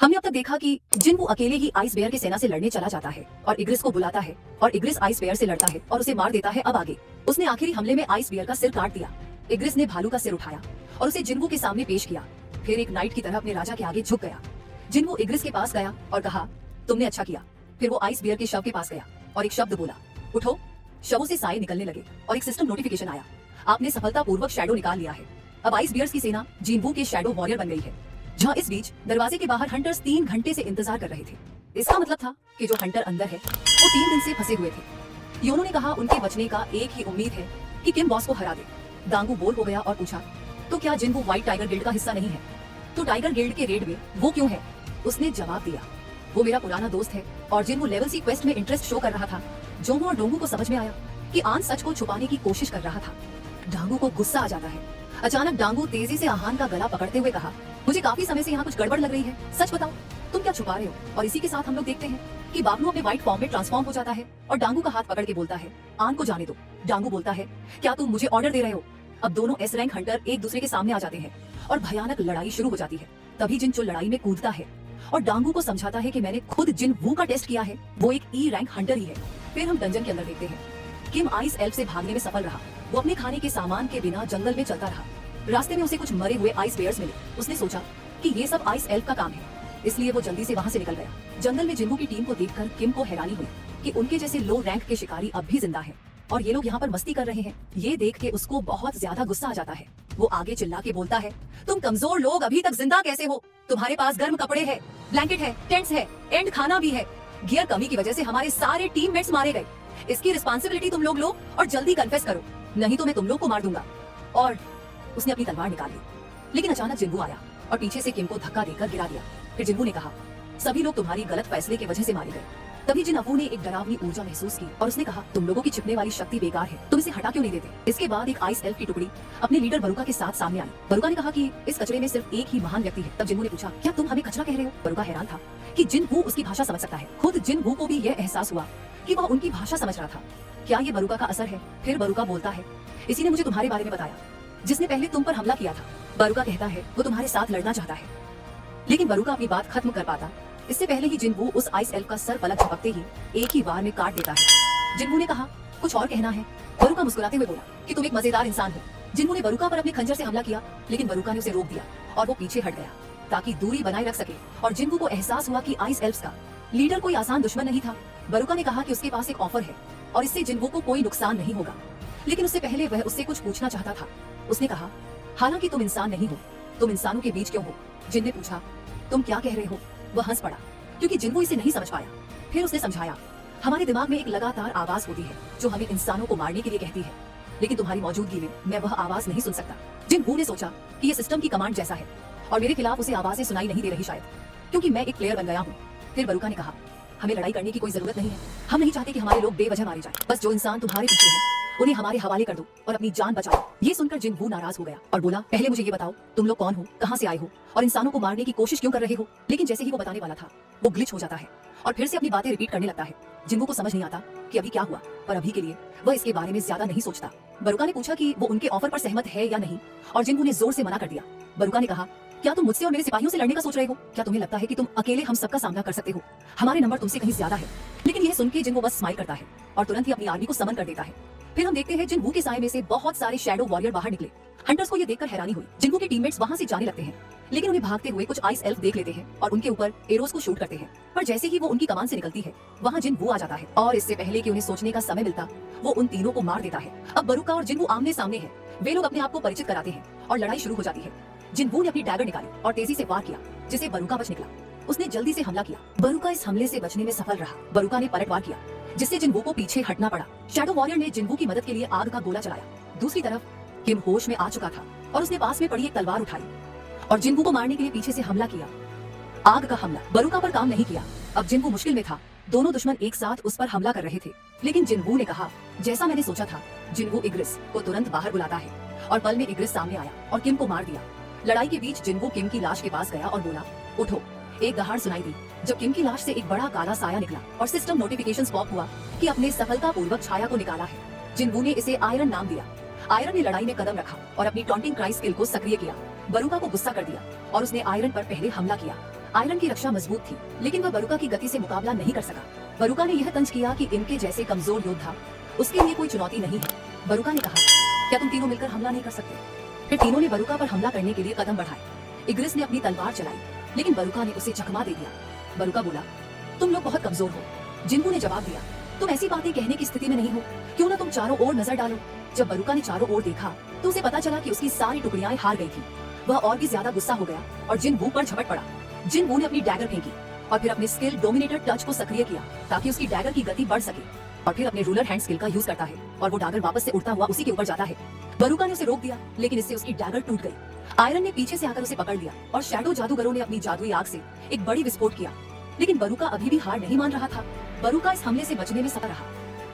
हमने अब तक देखा कि जिन्वू अकेले ही आइस बेयर की सेना से लड़ने चला जाता है और इग्रिस को बुलाता है और इग्रिस आइस बेयर से लड़ता है और उसे मार देता है। अब आगे उसने आखिरी हमले में आइस बेयर का सिर काट दिया। इग्रिस ने भालू का सिर उठाया और उसे जिन्वू के सामने पेश किया, फिर एक नाइट की तरह अपने राजा के आगे झुक गया। जिन्वू इग्रिस के पास गया और कहा, तुमने अच्छा किया। फिर वो आइस बेयर के शव के पास गया और एक शब्द बोला, उठो। शवों से साए निकलने लगे और एक सिस्टम नोटिफिकेशन आया, आपने सफलतापूर्वक शैडो निकाल लिया है। अब आइस बियर्स की सेना जिन्वू के शैडो वॉरियर बन गई है। जहाँ इस बीच दरवाजे के बाहर हंटर्स 3 घंटे से इंतजार कर रहे थे। इसका मतलब था कि जो हंटर अंदर है वो 3 दिन से फंसे हुए थे। योनो ने कहा उनके बचने का एक ही उम्मीद है कि किम बॉस को हरा दे। दांगू बोर हो गया और पूछा, तो क्या जिन्वू व्हाइट टाइगर गिल्ड का हिस्सा नहीं है? तो टाइगर गिल्ड के रेड में वो क्यों है? उसने जवाब दिया, वो मेरा पुराना दोस्त है और जिन्वू लेवल सी क्वेस्ट में इंटरेस्ट शो कर रहा था। जोमो और डोंगू को समझ में आया कि आन सच को छुपाने की कोशिश कर रहा था। डांगू को गुस्सा आ जाता है। अचानक डांगू तेजी से आहान का गला पकड़ते हुए कहा, मुझे काफी समय से यहाँ कुछ गड़बड़ लग रही है, सच बताओ तुम क्या छुपा रहे हो? और इसी के साथ हम लोग देखते हैं कि बाबलू अपने व्हाइट फॉर्म में ट्रांसफॉर्म हो जाता है और डांगू का हाथ पकड़ के बोलता है, आन को जाने दो। डांगू बोलता है, क्या तुम मुझे ऑर्डर दे रहे हो? अब दोनों एस रैंक हंटर एक दूसरे के सामने आ जाते हैं और भयानक लड़ाई शुरू हो जाती है। तभी जिन चो लड़ाई में कूदता है और डांगू को समझाता है कि मैंने खुद जिन वू का टेस्ट किया है, वो एक ई रैंक हंटर ही है। फिर हम डंजन के अंदर देखते हैं किम आइस एल्फ से भागने में सफल रहा। वो अपने खाने के सामान के बिना जंगल में चलता रहा। रास्ते में उसे कुछ मरे हुए आइस बेयर्स मिले। उसने सोचा कि ये सब आइस एल्फ का काम है, इसलिए वो जल्दी से वहाँ से निकल गया। जंगल में जिन्वू की टीम को देखकर किम को हैरानी हुई कि उनके जैसे लो रैंक के शिकारी अब भी जिंदा हैं और ये लोग यहाँ पर मस्ती कर रहे हैं। ये देख के उसको बहुत ज्यादा गुस्सा आ जाता है। वो आगे चिल्ला के बोलता है, तुम कमजोर लोग अभी तक जिंदा कैसे हो? तुम्हारे पास गर्म कपड़े हैं, ब्लैंकेट है, टेंट्स है, एंड खाना भी है। गियर कमी की वजह से हमारे सारे टीममेट्स मारे गए। इसकी रिस्पॉन्सिबिलिटी तुम लोग लो और जल्दी कन्फेस करो, नहीं तो मैं तुम लोग को मार दूंगा। और उसने अपनी तलवार निकाल ली, लेकिन अचानक जिन्वू आया और पीछे से किम को धक्का देकर गिरा दिया। फिर जिन्वू ने कहा, सभी लोग तुम्हारी गलत फैसले की वजह से मारे गए। तभी जिन अबू ने एक डरावनी ऊर्जा महसूस की और उसने कहा, तुम लोगों की छिपने वाली शक्ति बेकार है, तुम इसे हटा क्यों नहीं देते? इसके बाद एक आइस एल्फ की टुकड़ी अपने लीडर बरुका के साथ सामने आई। बरुका ने कहा कि इस कचरे में सिर्फ एक ही महान व्यक्ति है। तब जिन्वू ने पूछा, क्या तुम हमें कचरा कह रहे हो? बरुका हैरान था कि जिन्वू उसकी भाषा समझ सकता है। खुद जिन्वू को भी यह एहसास हुआ कि वह उनकी भाषा समझ रहा था। क्या ये बरुका का असर है? फिर बरुका बोलता है, इसी ने मुझे तुम्हारे बारे में बताया, जिसने पहले तुम पर हमला किया था। बरुका कहता है वो तुम्हारे साथ लड़ना चाहता है, लेकिन बरुका अपनी बात खत्म कर पाता इससे पहले ही जिन्वू उस आइस एल्फ का सर पलक झपकते ही एक ही बार में काट देता है। जिन्वू ने कहा, कुछ और कहना है? बरुका मुस्कुराते हुए बोला कि तुम एक मजेदार इंसान हो। जिन्वू ने बरुका पर अपने खंजर से हमला किया, लेकिन बरुका ने उसे रोक दिया और वो पीछे हट गया ताकि दूरी बनाए रख सके। और जिन्वू को एहसास हुआ कि आइस एल्फ्स का लीडर कोई आसान दुश्मन नहीं था। बरुका ने कहा कि उसके पास एक ऑफर है और इससे जिन्वू को कोई नुकसान नहीं होगा, लेकिन उससे पहले वह उससे कुछ पूछना चाहता था। उसने कहा, हालांकि तुम इंसान नहीं हो, तुम इंसानों के बीच क्यों हो? जिन ने पूछा, तुम क्या कह रहे हो? वह हंस पड़ा क्योंकि जिन्वू इसे नहीं समझ पाया। फिर उसने समझाया, हमारे दिमाग में एक लगातार आवाज होती है जो हमें इंसानों को मारने के लिए कहती है, लेकिन तुम्हारी मौजूदगी में मैं वह आवाज नहीं सुन सकता। जिन्वू ने सोचा कि यह सिस्टम की कमांड जैसा है और मेरे खिलाफ उसे आवाजें सुनाई नहीं दे रही, शायद क्योंकि मैं एक प्लेयर बन गया हूँ। फिर बरुका ने कहा, हमें लड़ाई करने की कोई जरूरत नहीं है। हम नहीं चाहते कि हमारे लोग बेवजह मारे जाएं। बस जो इंसान तुम्हारे पीछे है उन्हें हमारे हवाले कर दो और अपनी जान बचाओ। ये सुनकर जिन्वू नाराज हो गया और बोला, पहले मुझे ये बताओ तुम लोग कौन हो, कहाँ से आए हो और इंसानों को मारने की कोशिश क्यों कर रहे हो? लेकिन जैसे ही वो बताने वाला था वो ग्लिच हो जाता है और फिर से अपनी बातें रिपीट करने लगता है। जिन्वू को समझ नहीं आता कि अभी क्या हुआ, पर अभी के लिए वह इसके बारे में ज्यादा नहीं सोचता। बरुका ने पूछा कि वो उनके ऑफर पर सहमत है या नहीं और जिन्वू ने जोर से मना कर दिया। बरुका ने कहा, क्या तुम मुझसे और मेरे सिपाहियों से लड़ने का सोच रहे हो? क्या तुम्हें लगता है कि तुम अकेले हम सबका सामना कर सकते हो? हमारे नंबर तुमसे कहीं ज्यादा है। लेकिन यह सुन के जिन्वू बस स्माइल करता है और तुरंत ही अपनी आर्मी को समन कर देता है। फिर हम देखते हैं जिन्वू के साए में से बहुत सारे शैडो वॉरियर बाहर निकले। हंटर्स को यह देखकर हैरानी हुई। जिन्वू के टीममेट्स वहां से जाने लगते हैं, लेकिन उन्हें भागते हुए कुछ आइस एल्फ देख लेते हैं और उनके ऊपर एरोस को शूट करते हैं। पर जैसे ही वो उनकी कमान से निकलती है, वहाँ जिन्वू आ जाता है और इससे पहले कि उन्हें सोचने का समय मिलता, वो उन तीनों को मार देता है। अब बरुका और जिन्वू आमने सामने हैं। वे लोग अपने आप को परिचित कराते हैं और लड़ाई शुरू हो जाती है। जिन्वू ने अपनी डैगर निकाली और तेजी से वार किया, जिसे बरुका बच निकला। उसने जल्दी से हमला किया। बरुका इस हमले से बचने में सफल रहा। बरुका ने पलटवार किया, जिससे जिन्वू को पीछे हटना पड़ा। शैडो वॉरियर ने जिन्वू की मदद के लिए आग का गोला चलाया। दूसरी तरफ किम होश में आ चुका था और उसने पास में पड़ी एक तलवार उठाई और जिन्वू को मारने के लिए पीछे से हमला किया। आग का हमला बरुका पर काम नहीं किया। अब जिन्वू मुश्किल में था। दोनों दुश्मन एक साथ उस पर हमला कर रहे थे, लेकिन जिन्वू ने कहा, जैसा मैंने सोचा था। जिन्वू इग्रिस को तुरंत बाहर बुलाता है और पल में इग्रिस सामने आया और किम को मार दिया। लड़ाई के बीच जिन्वू किम की लाश के पास गया और बोला, उठो। एक दहाड़ सुनाई दी जब किम की लाश से एक बड़ा काला साया निकला और सिस्टम नोटिफिकेशंस पॉप हुआ कि अपने सफलतापूर्वक छाया को निकाला है। जिन्वू ने इसे आयरन नाम दिया। आयरन ने लड़ाई में कदम रखा और अपनी टॉन्टिंग क्राई स्किल को सक्रिय किया। बरुका को गुस्सा कर दिया और उसने आयरन पर पहले हमला किया। आयरन की रक्षा मजबूत थी, लेकिन वह बरुका की गति से मुकाबला नहीं कर सका। बरुका ने यह तंज किया कि इनके जैसे कमजोर योद्धा उसके लिए कोई चुनौती नहीं है। बरुका ने कहा, क्या तुम तीनों मिलकर हमला नहीं कर सकते? फिर तीनों ने बरुका पर हमला करने के लिए कदम बढ़ाए। इग्रिस ने अपनी तलवार चलाई, लेकिन बरुका ने उसे चकमा दे दिया। बरुका बोला, तुम लोग बहुत कमजोर हो। जिन्बू ने जवाब दिया, तुम ऐसी बातें कहने की स्थिति में नहीं हो, क्यों ना तुम चारों ओर नजर डालो। जब बरुका ने चारों ओर देखा तो उसे पता चला कि उसकी सारी टुकड़ियां हार गई थी। वह और भी ज्यादा गुस्सा हो गया और जिन्बू पर झपट पड़ा। जिन्बू ने अपनी डैगर फेंकी और फिर अपने स्किल डोमिनेटर टच को सक्रिय किया ताकि उसकी डैगर की गति बढ़ सके, और फिर अपने रूलर हैंड स्किल का यूज करता है और वो डैगर वापस से उड़ता हुआ उसी के ऊपर जाता है। बरुका ने उसे रोक दिया, लेकिन इससे उसकी डैगर टूट गई। आयरन ने पीछे से आकर उसे पकड़ लिया और शैडो जादूगरों ने अपनी जादुई आग से एक बड़ी विस्फोट किया, लेकिन बरुका अभी भी हार नहीं मान रहा था। बरुका इस हमले से बचने में सफल रहा।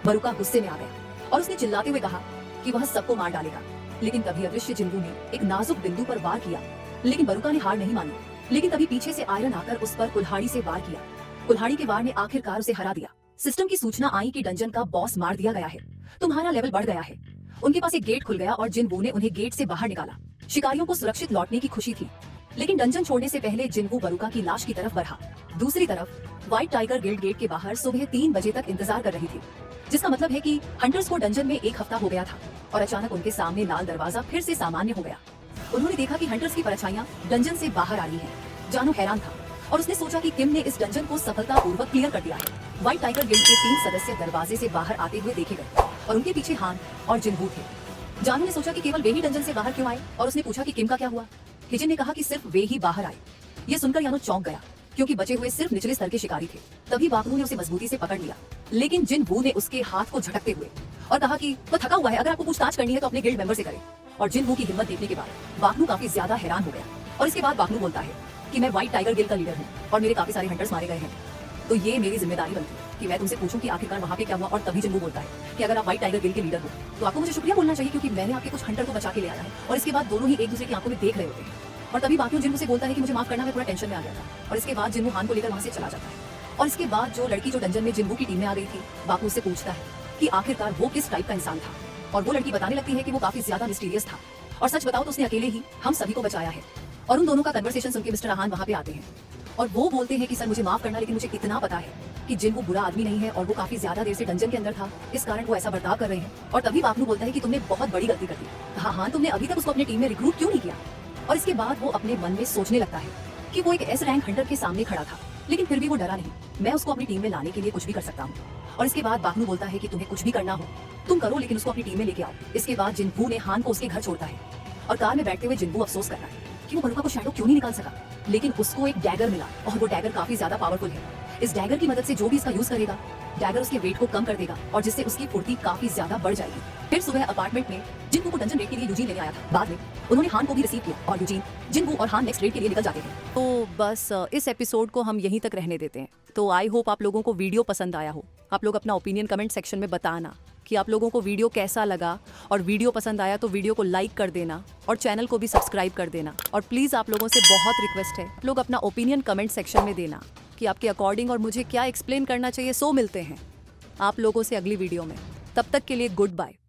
बरुका गुस्से में आ गया और उसने चिल्लाते हुए कहा कि वह सबको मार डालेगा, लेकिन तभी अदृश्य जिन्बू ने एक नाजुक बिंदु पर वार किया, लेकिन बरुका ने हार नहीं मानी। लेकिन तभी पीछे से आयरन आकर उस पर कुल्हाड़ी से वार किया। कुल्हाड़ी के वार ने आखिरकार उसे हरा दिया। सिस्टम की सूचना आई कि डंजन का बॉस मार दिया गया है, तुम्हारा लेवल बढ़ गया है। उनके पास एक गेट खुल गया और जिन्बू ने उन्हें गेट से बाहर निकाला। शिकारियों को सुरक्षित लौटने की खुशी थी, लेकिन डंजन छोड़ने से पहले जिन्बू बरुका की लाश की तरफ बढ़ा। दूसरी तरफ व्हाइट टाइगर गिल्ड गेट के बाहर सुबह 3 बजे तक इंतजार कर रही थी, जिसका मतलब है कि हंटर्स को डंजन में 1 हफ्ता हो गया था। और अचानक उनके सामने लाल दरवाजा फिर से सामान्य हो गया। उन्होंने देखा कि हंटर्स की परछाइयां डंजन से बाहर आ रही हैं। जानू हैरान था और उसने सोचा कि किम ने इस डंजन को सफलतापूर्वक क्लियर कर दिया है। व्हाइट टाइगर गिल्ड के 3 सदस्य दरवाजे से बाहर आते हुए देखे गए और उनके पीछे हान और जिन्बू थे। जानू ने सोचा कि केवल वे ही डंजन से बाहर क्यों आए और उसने पूछा कि किम का क्या हुआ। हिजिन ने कहा कि सिर्फ वे ही बाहर आए। ये सुनकर यानो चौंक गया, क्योंकि बचे हुए सिर्फ निचले स्तर के शिकारी थे। तभी बाकनू ने उसे मजबूती से पकड़ लिया, लेकिन जिन्बू ने उसके हाथ को झटकते हुए और कहा कि वो थका हुआ है, अगर आपको पूछताछ करनी है तो अपने गिल्ड मेंबर से करें। और जिन्बू की हिम्मत देखने के बाद बाकनू काफी ज्यादा हैरान हो गया। और इसके बाद बाकनू बोलता है कि मैं व्हाइट टाइगर गिल्ड का लीडर हूँ और मेरे काफी सारे हंटर्स मारे गए हैं, तो ये मेरी जिम्मेदारी बनती है कि मैं तुमसे पूछूं कि आखिरकार वहाँ पे क्या हुआ। और तभी जिन्बू बोलता है कि अगर आप व्हाइट टाइगर गिल्ड के लीडर हो तो आपको मुझे शुक्रिया बोलना चाहिए, क्योंकि मैंने आपके कुछ हंटर को बचा के ले आया है। और इसके बाद दोनों ही एक दूसरे की आंखों में देख रहे होते हैं। और तभी बाकनू जिन्बू से बोलता है कि मुझे माफ करना, मैं थोड़ा टेंशन में आ गया था। और इसके बाद जिन्बू हान को लेकर वहाँ से चला जाता है। और इसके बाद जो लड़की जो डंजन में जिन्बू की टीम में आ गई थी, बाकनू से पूछता है कि आखिरकार वो किस टाइप का इंसान था। और वो लड़की बताने लगती है कि वो काफी ज्यादा मिस्टीरियस था और सच बताओ तो उसने अकेले ही हम सभी को बचाया है। और उन दोनों का कन्वर्सेशन सुनकर मिस्टर आहान वहाँ पे आते हैं और वो बोलते हैं कि सर मुझे माफ करना, लेकिन मुझे इतना पता है कि जिन्बू बुरा आदमी नहीं है और वो काफी ज्यादा देर से डंजन के अंदर था, इस कारण वो ऐसा बर्ताव कर रहे हैं। और तभी बाकनू बोलता है कि तुमने बहुत बड़ी गलती कर दी। हाँ हाँ, तुमने अभी तक उसको अपनी टीम में रिक्रूट क्यों नहीं किया। और इसके बाद वो अपने मन में सोचने लगता है कि वो एक एस रैंक हंटर के सामने खड़ा था, लेकिन फिर भी वो डरा नहीं। मैं उसको अपनी टीम में लाने के लिए कुछ भी कर सकता हूँ। और इसके बाद बाकनू बोलता है कि तुम्हें कुछ भी करना हो तुम करो, लेकिन उसको अपनी टीम में लेके आओ। इसके बाद जिन्बू ने हान को उसके घर छोड़ता है और कार में बैठते हुए जिन्बू अफसोस कर रहा है कि वो बरुका को शैडो क्यों नहीं निकाल सका। लेकिन उसको एक डैगर मिला और वो डैगर काफी ज्यादा पावरफुल है। इस डैगर की मदद से जो भी इसका यूज करेगा, डैगर उसके वेट को कम कर देगा और जिससे उसकी फुर्ती काफी ज्यादा बढ़ जाएगी। फिर सुबह अपार्टमेंट में जिन्बू को डंजन रेड के लिए यूजीन लेने आया था। बाद में उन्होंने हान को भी रिसीव किया और यूजीन, जिन्बू और हान नेक्स्ट रेड के लिए निकल जाते हैं। तो बस इस एपिसोड को हम यहीं तक रहने देते हैं। तो आई होप आप लोगों को वीडियो पसंद आया हो। आप लोग अपना ओपिनियन कमेंट सेक्शन में बताना कि आप लोगों को वीडियो कैसा लगा, और वीडियो पसंद आया तो वीडियो को लाइक कर देना और चैनल को भी सब्सक्राइब कर देना। और प्लीज़ आप लोगों से बहुत रिक्वेस्ट है, आप लोग अपना ओपिनियन कमेंट सेक्शन में देना कि आपके अकॉर्डिंग और मुझे क्या एक्सप्लेन करना चाहिए। सो मिलते हैं आप लोगों से अगली वीडियो में, तब तक के लिए गुड बाय।